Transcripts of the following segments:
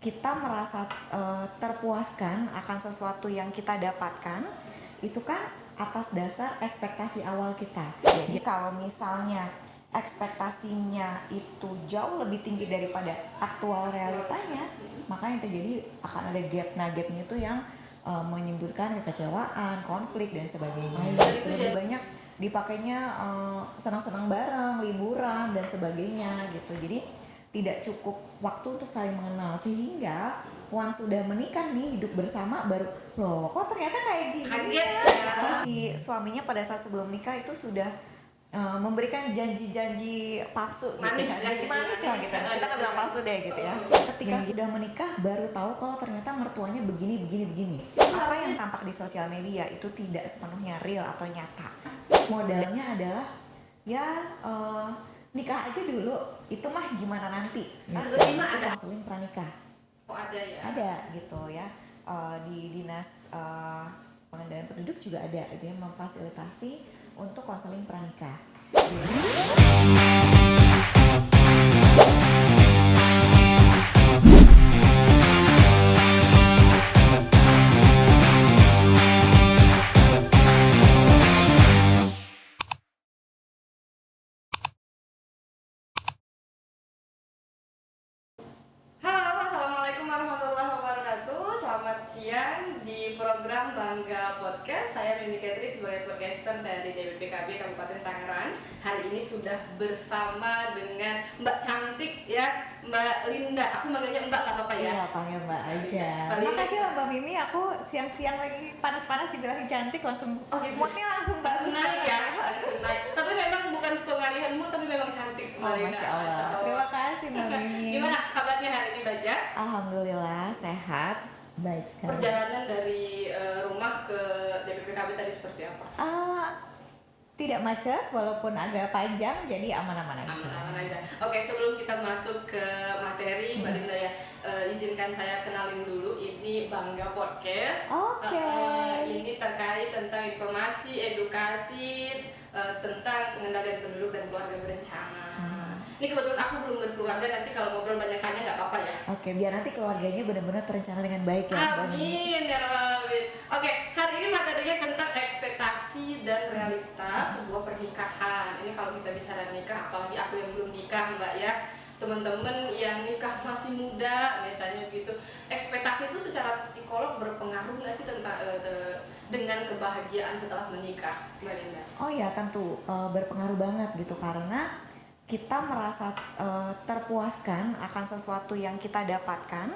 kita merasa terpuaskan akan sesuatu yang kita dapatkan itu kan atas dasar ekspektasi awal kita. Jadi kalau misalnya ekspektasinya itu jauh lebih tinggi daripada aktual realitanya, maka yang terjadi akan ada gap. Nah, gapnya itu yang menimbulkan kekecewaan, konflik dan sebagainya. Itu lebih banyak dipakainya senang-senang bareng, liburan dan sebagainya gitu. Jadi tidak cukup waktu untuk saling mengenal, sehingga once sudah menikah nih, hidup bersama baru loh kok ternyata kayak gini ya. Gitu. Si suaminya pada saat sebelum nikah itu sudah memberikan janji-janji palsu manis, gitu kan, janji manis lah gitu. Kita nggak bilang palsu deh gitu ya. Ketika sudah menikah baru tahu kalau ternyata mertuanya begini. Apa yang tampak di sosial media itu tidak sepenuhnya real atau nyata. Modalnya adalah ya nikah aja dulu, itu mah gimana nanti. Itu ada konseling pranikah. Oh ada ya? Ada gitu ya. Di dinas pengendalian penduduk juga ada itu yang memfasilitasi untuk konseling pranikah. Halo, assalamualaikum warahmatullahi wabarakatuh. Selamat siang di program Bangga Podcast. Saya Mimi Katri sebagai podcaster dari DPPKB Kabupaten Tangerang. Hari ini sudah bersama dengan Mbak cantik ya, Mbak Linda. Aku manggilnya Mbak, nggak apa-apa ya? Iya, panggil Mbak aja. Mbak Linda. Makasih loh Mbak Mimi, aku siang-siang lagi panas-panas dibilangin cantik langsung. Oh, gitu. Moodnya langsung bagus Naik banget ya, langsung naik. Tapi memang bukan pengalihan mood, tapi memang cantik. Oh, Masya Allah. Terima kasih Mbak Mimi. Gimana kabarnya hari ini, Baja? Alhamdulillah sehat, baik sekali. Perjalanan dari rumah ke DPPKB tadi seperti apa? Tidak macet walaupun agak panjang, jadi aman-aman aja. Aman-aman aja. Oke, sebelum kita masuk ke materi, Mbak Linda ya, izinkan saya kenalin dulu. Ini Bangga Podcast. Oke. Ini terkait tentang informasi, edukasi tentang pengendalian penduduk dan keluarga berencana. Ini kebetulan aku belum berkeluarga, nanti kalau ngobrol banyak tanya nggak apa-apa ya. Oke, biar nanti keluarganya benar-benar terencana dengan baik ya. Amin ya rabbal alamin. Oke, hari ini materinya tentang ekspektasi dan realitas sebuah pernikahan. Ini kalau kita bicara nikah, apalagi aku yang belum nikah, Mbak ya. Teman-teman yang nikah masih muda, misalnya gitu. Ekspektasi itu secara psikolog berpengaruh nggak sih tentang dengan kebahagiaan setelah menikah, Mbak Linda? Oh ya, tentu berpengaruh banget gitu, karena kita merasa terpuaskan akan sesuatu yang kita dapatkan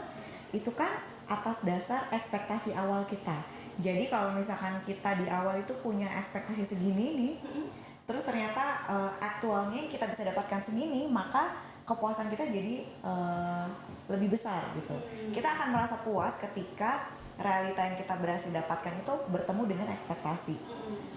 itu kan atas dasar ekspektasi awal kita. Jadi kalau misalkan kita di awal itu punya ekspektasi segini nih, terus ternyata aktualnya yang kita bisa dapatkan segini, maka kepuasan kita jadi lebih besar gitu. Kita akan merasa puas ketika realita yang kita berhasil dapatkan itu bertemu dengan ekspektasi.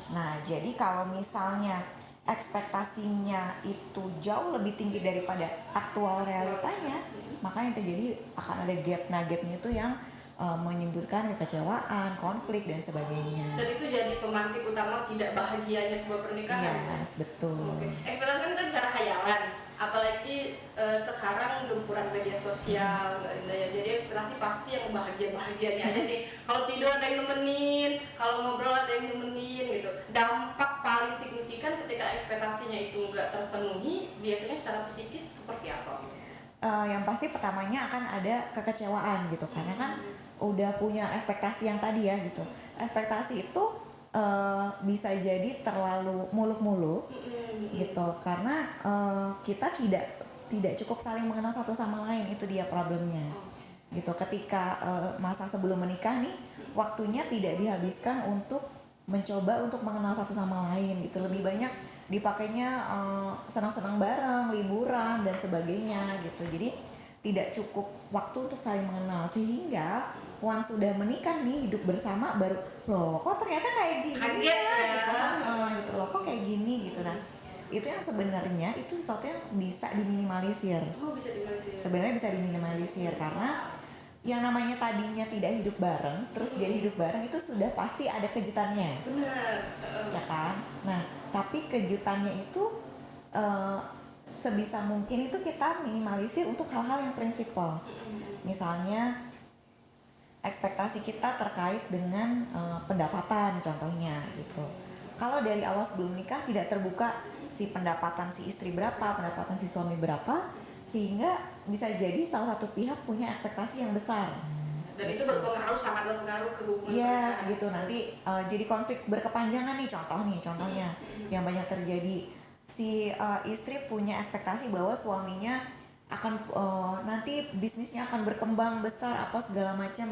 Nah, jadi kalau misalnya ekspektasinya itu jauh lebih tinggi daripada aktual realitanya, maka yang terjadi akan ada gap. Nah, gapnya itu yang menimbulkan kekecewaan, konflik dan sebagainya. Dan itu jadi pemantik utama tidak bahagianya sebuah pernikahan. Yes, betul. Ekspektasi kan kita bicara khayalan, apalagi sekarang gempuran media sosial, Mbak Linda ya. Jadi ekspektasi pasti yang bahagia-bahagianya aja nih. Kalau tidur ada yang nemenin, kalau ngobrol ada yang nemenin gitu. Dampak paling signifikan ketika ekspektasinya itu nggak terpenuhi, biasanya secara psikis seperti apa? Yang pasti pertamanya akan ada kekecewaan gitu, karena kan udah punya ekspektasi yang tadi ya gitu. Ekspektasi itu bisa jadi terlalu muluk-muluk gitu, karena kita tidak cukup saling mengenal satu sama lain. Itu dia problemnya gitu. Ketika masa sebelum menikah nih, waktunya tidak dihabiskan untuk mencoba untuk mengenal satu sama lain gitu. Lebih banyak dipakainya senang-senang bareng, liburan dan sebagainya gitu. Jadi tidak cukup waktu untuk saling mengenal, sehingga once sudah menikah nih, hidup bersama baru loh kok ternyata kayak gini ya gitu kan. Gitu loh kok kayak gini gitu. Nah, itu yang sebenarnya itu sesuatu yang bisa diminimalisir. Oh, bisa diminimalisir. Sebenarnya bisa diminimalisir karena yang namanya tadinya tidak hidup bareng terus jadi hidup bareng, itu sudah pasti ada kejutannya. Benar. Ya kan? Nah, tapi kejutannya itu sebisa mungkin itu kita minimalisir untuk hal-hal yang prinsipal. Misalnya ekspektasi kita terkait dengan pendapatan contohnya gitu. Kalau dari awal sebelum nikah tidak terbuka si pendapatan si istri berapa, pendapatan si suami berapa, sehingga bisa jadi salah satu pihak punya ekspektasi yang besar. Dan gitu. itu berpengaruh, sangat berpengaruh ke hubungan Yes, mereka. gitu. Nanti jadi konflik berkepanjangan nih contohnya yang banyak terjadi. Si istri punya ekspektasi bahwa suaminya akan nanti bisnisnya akan berkembang besar apa segala macam,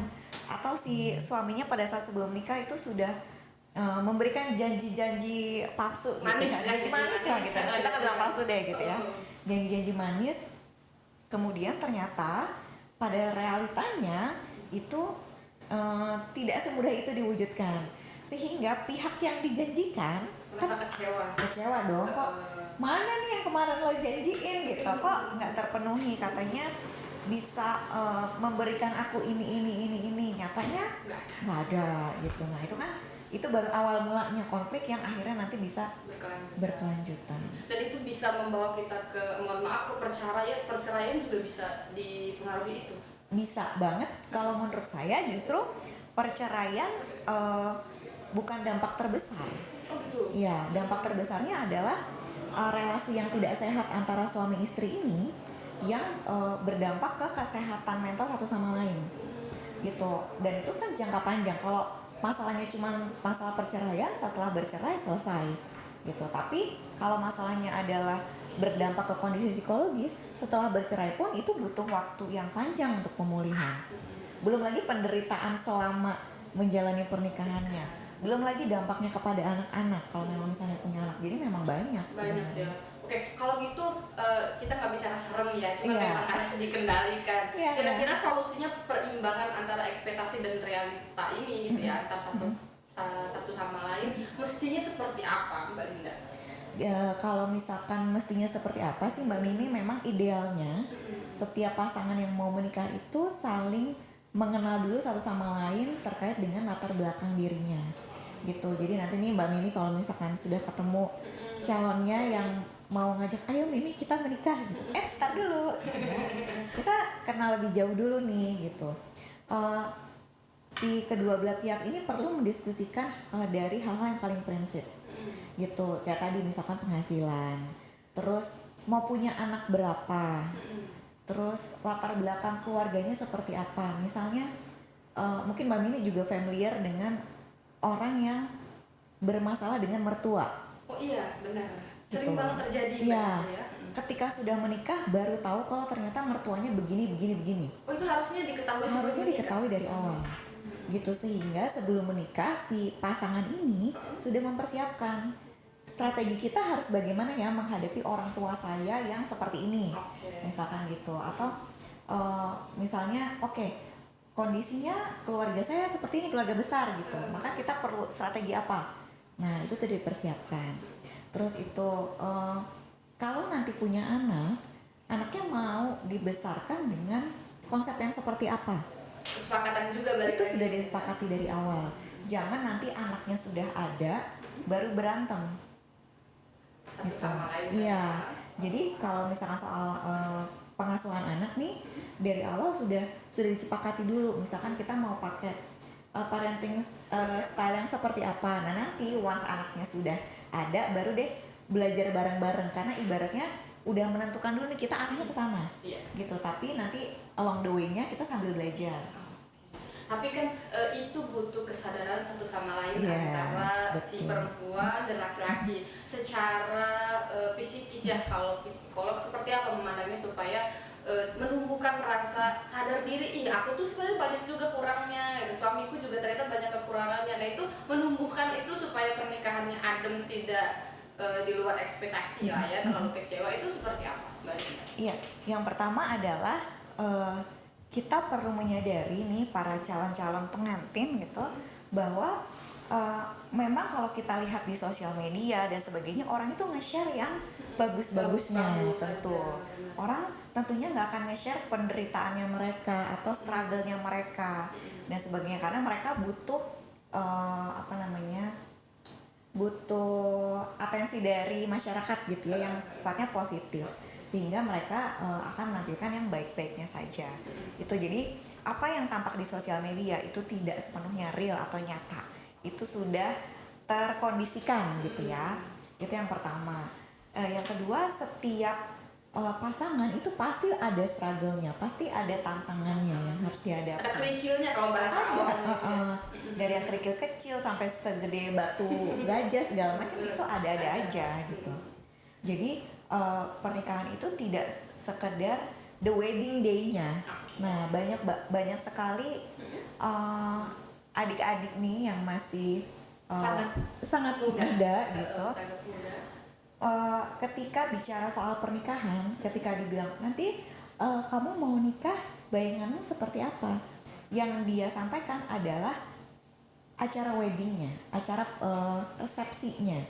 atau si suaminya pada saat sebelum nikah itu sudah memberikan janji-janji palsu Manis, gitu kan. Janji manis lah gitu. Kita nggak bilang palsu deh gitu ya. Janji-janji manis, kemudian ternyata pada realitanya itu tidak semudah itu diwujudkan, sehingga pihak yang dijanjikan Merasa kecewa dong, kok mana nih yang kemarin lo janjiin gitu, kok nggak terpenuhi, katanya bisa memberikan aku ini, nyatanya nggak ada gitu. Nah itu kan itu baru awal mulanya konflik yang akhirnya nanti bisa berkelanjutan. Dan itu bisa membawa kita ke, mohon maaf, ke perceraian juga bisa dipengaruhi itu. Bisa banget. Kalau menurut saya justru perceraian bukan dampak terbesar. Oh gitu. Ya, dampak terbesarnya adalah relasi yang tidak sehat antara suami istri ini yang berdampak ke kesehatan mental satu sama lain. Gitu. Dan itu kan jangka panjang. Kalau masalahnya cuma masalah perceraian, setelah bercerai selesai. Gitu. Tapi kalau masalahnya adalah berdampak ke kondisi psikologis, setelah bercerai pun itu butuh waktu yang panjang untuk pemulihan. Belum lagi penderitaan selama menjalani pernikahannya, belum lagi dampaknya kepada anak-anak kalau memang misalnya punya anak. Jadi memang banyak sebenarnya. Ya. Oke, kalau gitu kita nggak bicara serem ya, cuma Iya. memang harus dikendalikan. Iya, Kira-kira solusinya perimbangan antara ekspektasi dan realita ini gitu ya, antara satu sama lain mestinya seperti apa, Mbak Linda? Ya, kalau misalkan mestinya seperti apa sih Mbak Mimi, memang idealnya setiap pasangan yang mau menikah itu saling mengenal dulu satu sama lain terkait dengan latar belakang dirinya gitu. Jadi nanti nih Mbak Mimi kalau misalkan sudah ketemu calonnya yang mau ngajak, ayo Mimi kita menikah gitu, start dulu ya. Kita kenal lebih jauh dulu nih gitu. Si kedua belah pihak ini perlu mendiskusikan dari hal-hal yang paling prinsip gitu, kayak tadi misalkan penghasilan, terus mau punya anak berapa, terus latar belakang keluarganya seperti apa. Misalnya mungkin Mbak Mimi juga familiar dengan orang yang bermasalah dengan mertua. Oh iya, benar. Gitu. Sering banget terjadi Iya. ya. Ketika sudah menikah baru tahu kalau ternyata mertuanya begini. Oh itu harusnya diketahui. Harusnya diketahui dari awal. Gitu, sehingga sebelum menikah si pasangan ini sudah mempersiapkan strategi kita harus bagaimana ya menghadapi orang tua saya yang seperti ini. Misalkan gitu, atau misalnya kondisinya keluarga saya seperti ini, keluarga besar gitu, maka kita perlu strategi apa. Nah itu tuh dipersiapkan. Terus itu kalau nanti punya anaknya mau dibesarkan dengan konsep yang seperti apa, Kesepakatan juga balik itu lagi. sudah disepakati dari awal. Jangan nanti anaknya sudah ada baru berantem Satu gitu. sama lain. Iya. Jadi kalau misalkan soal pengasuhan anak nih dari awal sudah disepakati dulu. Misalkan kita mau pakai parenting style yang seperti apa. Nah nanti once anaknya sudah ada baru deh belajar bareng-bareng, karena ibaratnya udah menentukan dulu nih kita arahnya ke sana. Iya. Gitu. Tapi nanti along the way-nya kita sambil belajar. Tapi kan itu butuh kesadaran satu sama lain Yes, antara betul. si perempuan dan laki-laki secara psikis ya. Kalau psikolog seperti apa memandangnya supaya menumbuhkan rasa sadar diri, aku tuh sebenarnya banyak juga kurangnya, suamiku juga ternyata banyak kekurangannya. Nah itu menumbuhkan itu supaya pernikahannya adem, tidak di luar ekspektasi lah ya, terlalu kecewa. Itu seperti apa, Mbak Linda? Iya, yang pertama adalah kita perlu menyadari nih para calon-calon pengantin gitu, bahwa memang kalau kita lihat di sosial media dan sebagainya, orang itu nge-share yang bagus-bagusnya. Bagus Tentu aja. orang tentunya nggak akan nge-share penderitaannya mereka atau struggle-nya mereka dan sebagainya, karena mereka butuh butuh atensi dari masyarakat gitu ya, yang sifatnya positif, sehingga mereka akan menampilkan yang baik-baiknya saja. Itu jadi apa yang tampak di sosial media itu tidak sepenuhnya real atau nyata, itu sudah terkondisikan gitu ya. Itu yang pertama. Yang kedua, setiap pasangan itu pasti ada struggle-nya, pasti ada tantangannya yang harus dihadapi. Ada kerikilnya kalau bahasa awalnya. Dari yang kerikil kecil sampai segede batu gajah segala macam itu ada aja gitu. Jadi pernikahan itu tidak sekedar the wedding day-nya. Nah, banyak sekali adik-adik nih yang masih sangat muda gitu. Sangat muda. Ketika bicara soal pernikahan, ketika dibilang nanti kamu mau nikah, bayanganmu seperti apa? Yang dia sampaikan adalah acara weddingnya, acara resepsinya.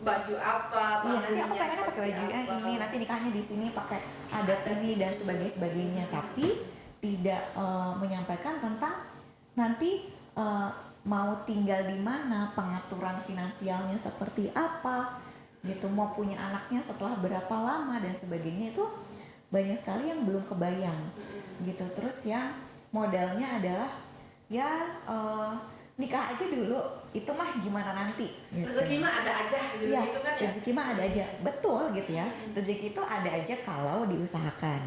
Baju apa? Iya, nanti aku panggung pengennya pakai baju ini, nanti nikahnya di sini pakai adat ini dan sebagainya. Tapi tidak menyampaikan tentang nanti mau tinggal di mana, pengaturan finansialnya seperti apa, gitu, mau punya anaknya setelah berapa lama dan sebagainya. Itu banyak sekali yang belum kebayang gitu. Terus yang modalnya adalah ya nikah aja dulu, itu mah gimana nanti gitu. Rezeki mah ada aja gitu, Iya, gitu kan ya. rezeki mah ada aja, betul gitu ya. Rezeki itu ada aja kalau diusahakan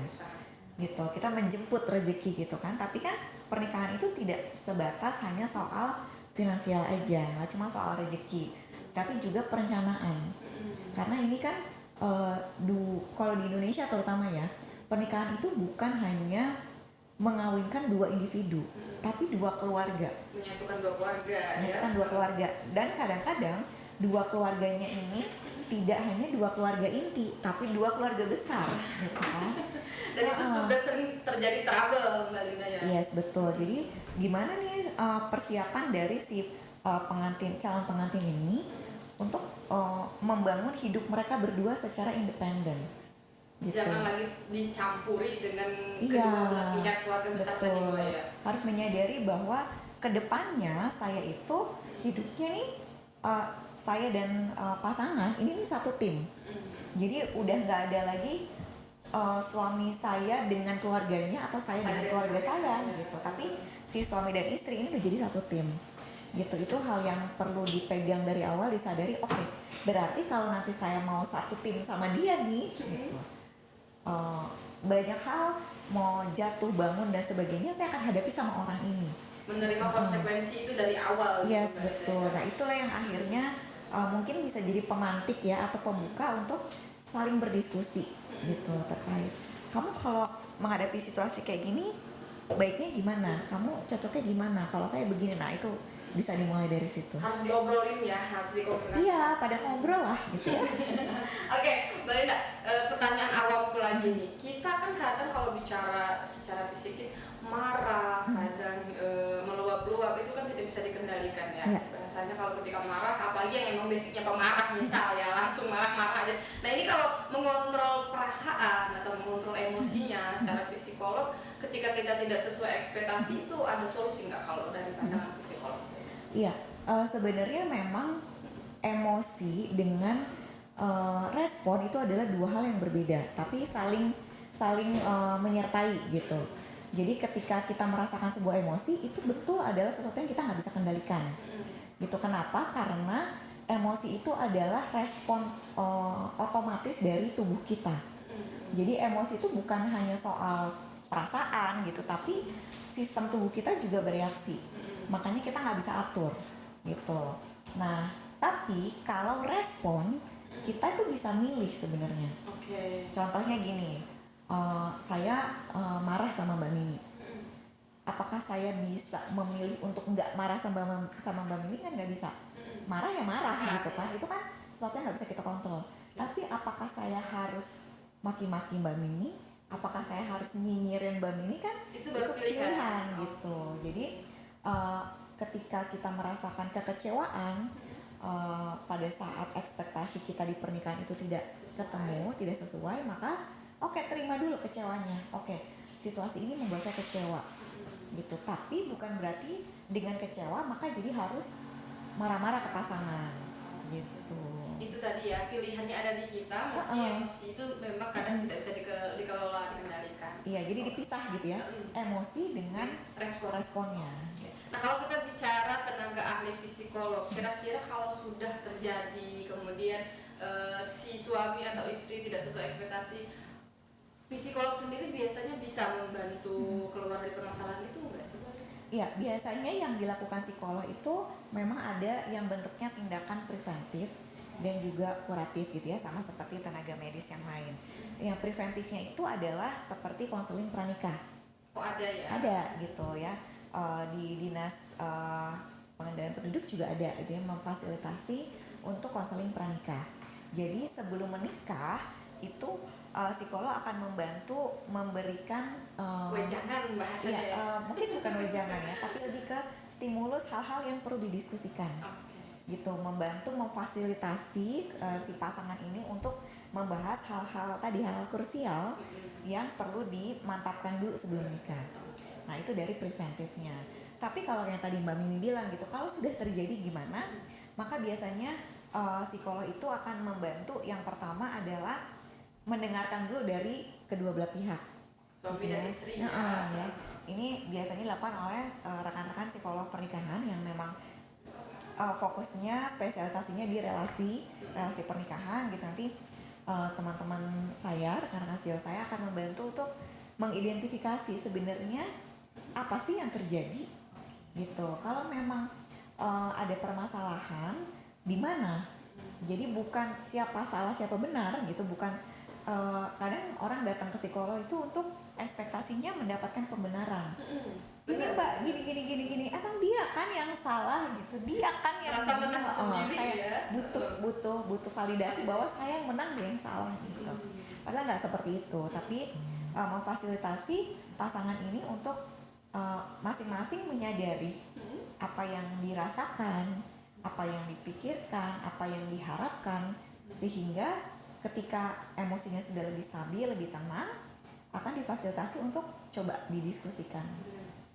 gitu. Kita menjemput rezeki gitu kan. Tapi kan pernikahan itu tidak sebatas hanya soal finansial aja, nggak cuma soal rezeki, tapi juga perencanaan. Karena ini kan kalau di Indonesia terutama ya, pernikahan itu bukan hanya mengawinkan dua individu, tapi dua keluarga. Menyatukan dua keluarga. Menyatukan dua keluarga. Dan kadang-kadang dua keluarganya ini tidak hanya dua keluarga inti, tapi dua keluarga besar, gitu kan. Dan itu sudah sering terjadi trouble, Mbak Linda ya. Yes, betul. Jadi gimana nih persiapan dari si calon pengantin ini untuk membangun hidup mereka berdua secara independen gitu. Jangan lagi dicampuri dengan Iya, kedua belah pihak keluarga besar tadi betul. Mbak ya. Harus menyadari bahwa kedepannya saya itu hidupnya nih saya dan pasangan ini nih satu tim. Jadi udah nggak ada lagi suami saya dengan keluarganya atau saya dengan keluarga saya gitu. Tapi si suami dan istri ini udah jadi satu tim gitu. Itu hal yang perlu dipegang dari awal, disadari. Oke, berarti kalau nanti saya mau satu tim sama dia nih gitu, banyak hal mau jatuh bangun dan sebagainya saya akan hadapi sama orang ini. Menerima konsekuensi itu dari awal. Yes, gitu, betul. Nah, itulah yang akhirnya mungkin bisa jadi pemantik ya atau pembuka untuk saling berdiskusi gitu terkait kamu kalau menghadapi situasi kayak gini baiknya gimana, kamu cocoknya gimana, kalau saya begini. Nah, itu bisa dimulai dari situ. Harus diobrolin ya, harus dikomunikasikan. Iya, pada ngobrol lah gitu ya. Oke, Mbak Linda, pertanyaan awamku lagi nih. Kita kan kadang kalau bicara secara psikis marah, kadang meluap-luap itu kan tidak bisa dikendalikan ya. Iya. Bahasanya kalau ketika marah, apalagi yang emang basicnya pemarah misal ya, langsung marah-marah aja. Nah, ini kalau mengontrol perasaan atau mengontrol emosinya secara psikolog, ketika kita tidak sesuai ekspektasi itu ada solusi nggak kalau dari pandangan psikolog? Iya, sebenarnya memang emosi dengan respon itu adalah dua hal yang berbeda, tapi saling menyertai gitu. Jadi ketika kita merasakan sebuah emosi itu betul adalah sesuatu yang kita nggak bisa kendalikan. Gitu. Kenapa? Karena emosi itu adalah respon otomatis dari tubuh kita. Jadi emosi itu bukan hanya soal perasaan gitu, tapi sistem tubuh kita juga bereaksi. Makanya kita nggak bisa atur gitu. Nah, tapi kalau respon kita itu bisa milih sebenarnya. Oke. Contohnya gini, saya marah sama Mbak Mimi. Apakah saya bisa memilih untuk nggak marah sama Mbak Mimi? Kan nggak bisa. Marah ya marah gitu kan. Itu kan sesuatu yang nggak bisa kita kontrol. Tapi apakah saya harus maki-maki Mbak Mimi? Apakah saya harus nyinyirin Mbak Mimi? Kan itu pilihan gitu. Jadi ketika kita merasakan kekecewaan pada saat ekspektasi kita di pernikahan itu tidak ketemu, tidak sesuai, maka oke, terima dulu kecewanya. Oke, situasi ini membuat saya kecewa gitu. Tapi bukan berarti dengan kecewa maka jadi harus marah-marah ke pasangan gitu. Itu tadi ya, pilihannya ada di kita, meski emosi itu memang kadang tidak bisa dikelola, dikendalikan. Iya, jadi dipisah gitu ya, emosi dengan responnya gitu. Nah, kalau kita bicara tenaga ahli psikolog, kira-kira kalau sudah terjadi kemudian si suami atau istri tidak sesuai ekspektasi, psikolog sendiri biasanya bisa membantu keluar dari permasalahan itu nggak sih? Iya, biasanya yang dilakukan psikolog itu memang ada yang bentuknya tindakan preventif dan juga kuratif gitu ya, sama seperti tenaga medis yang lain. Yang preventifnya itu adalah seperti konseling pranikah. Oh, ada ya? Ada gitu ya. Di dinas pengendalian penduduk juga ada gitu ya, memfasilitasi untuk konseling pranikah. Jadi sebelum menikah itu psikolog akan membantu memberikan wejangan bahasanya ya. Mungkin bukan wejangan ya, tapi lebih ke stimulus hal-hal yang perlu didiskusikan. Gitu, membantu memfasilitasi si pasangan ini untuk membahas hal-hal krusial yang perlu dimantapkan dulu sebelum menikah. Nah, itu dari preventifnya. Tapi kalau yang tadi Mbak Mimi bilang gitu, kalau sudah terjadi gimana? Maka biasanya psikolog itu akan membantu, yang pertama adalah mendengarkan dulu dari kedua belah pihak. Suami gitu dan ya. istri Ya. Ini biasanya dilakukan oleh rekan-rekan psikolog pernikahan yang memang fokusnya, spesialisasinya di relasi pernikahan gitu. Nanti teman-teman saya, rekan-rekan sejauh saya akan membantu untuk mengidentifikasi sebenarnya apa sih yang terjadi gitu. Kalau memang ada permasalahan di mana, jadi bukan siapa salah siapa benar gitu, bukan kadang orang datang ke psikolog itu untuk ekspektasinya mendapatkan pembenaran. Ini Mbak gini, emang dia kan yang salah gitu, dia kan yang rasa menang sendiri saya ya. butuh validasi bahwa saya yang menang, dia yang salah gitu. Padahal nggak seperti itu, tapi memfasilitasi pasangan ini untuk masing-masing menyadari apa yang dirasakan, apa yang dipikirkan, apa yang diharapkan, sehingga ketika emosinya sudah lebih stabil, lebih tenang, akan difasilitasi untuk coba didiskusikan.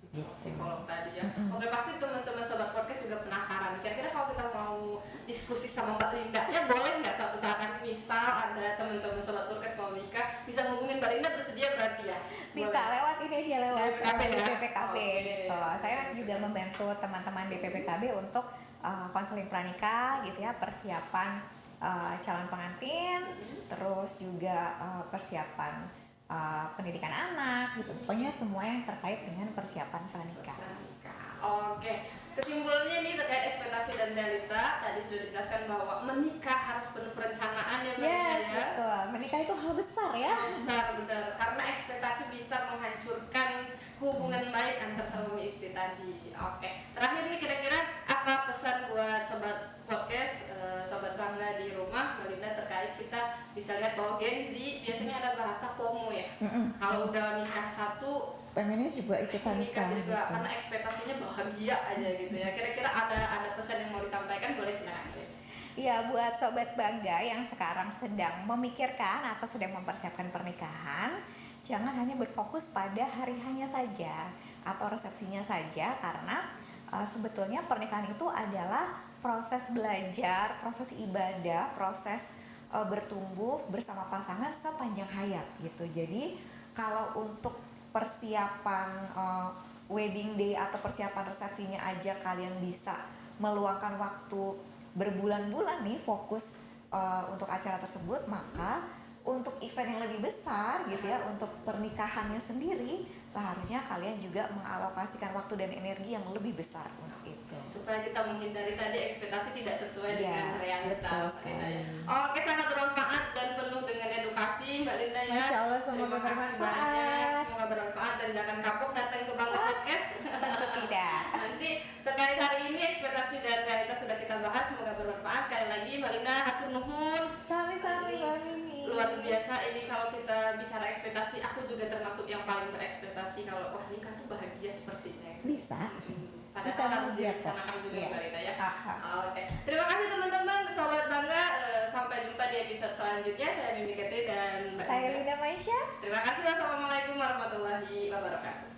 Gitu. Psikolog tadi ya. Oke, pasti teman-teman sobat podcast juga penasaran. Kira-kira kalau kita mau diskusi sama Mbak Linda, ya boleh nggak suatu saat nanti misal ada teman-teman sobat podcast mau nikah, bisa hubungin Mbak Linda, bersedia berarti ya? Bisa boleh. Lewat ini aja, lewat DPPKB gitu. Okay. Saya juga membantu teman-teman DPPKB untuk konseling pranikah gitu ya, persiapan calon pengantin, terus juga persiapan pendidikan anak gitu, pokoknya semua yang terkait dengan persiapan pernikahan. Oke, kesimpulannya nih terkait ekspektasi dan realita, tadi sudah dijelaskan bahwa menikah harus penuh perencanaan ya Mbak Linda ya. Betul, menikah itu hal besar ya. Besar, benar, karena ekspektasi bisa menghancurkan hubungan baik antar suami istri tadi. Oke, terakhir nih kira-kira apa pesan buat sobat podcast, sobat bangga di rumah, Mbak Linda, terkait kita bisa lihat bahwa Gen Z biasanya ada bahasa FOMO ya. Kalau udah nikah satu, pengennya juga ikutan nikah juga, gitu. karena ekspektasinya bahagia aja gitu ya. Kira-kira ada pesan yang mau disampaikan, boleh silakan. Iya, buat sobat bangga yang sekarang sedang memikirkan atau sedang mempersiapkan pernikahan, jangan hanya berfokus pada hari hanya saja atau resepsinya saja, karena sebetulnya pernikahan itu adalah proses belajar, proses ibadah, proses bertumbuh bersama pasangan sepanjang hayat gitu. Jadi kalau untuk persiapan wedding day atau persiapan resepsinya aja kalian bisa meluangkan waktu berbulan-bulan nih fokus untuk acara tersebut, maka untuk event yang lebih besar gitu ya, untuk pernikahannya sendiri, seharusnya kalian juga mengalokasikan waktu dan energi yang lebih besar untuk itu. Supaya kita menghindari tadi ekspektasi tidak sesuai dengan realitas. Betul sekali. Oke, sangat bermanfaat dan penuh dengan edukasi Mbak Linda ya. Masya Allah, semoga bermanfaat. Semoga bermanfaat dan jangan kapok datang ke Bangga Podcast. Tentu tidak. Nanti terkait hari ini ekspektasi dan realitas sudah kita bahas, semoga bermanfaat. Sekali lagi Mbak Linda, hatur nuhun. Sami-sami Mbak Mimi. Luar biasa ini kalau kita bicara ekspektasi, aku juga termasuk yang paling berekspektasi kalau wah nikah tuh bahagia sepertinya. Bisa. Padahal harus direncanakan juga Mbak Linda ya. Oke. Terima kasih teman-teman sobat bangga, sampai jumpa di episode selanjutnya. Saya Mimi Ketri dan Mbak Saya Linda Maisha. Terima kasih. Wassalamualaikum warahmatullahi wabarakatuh.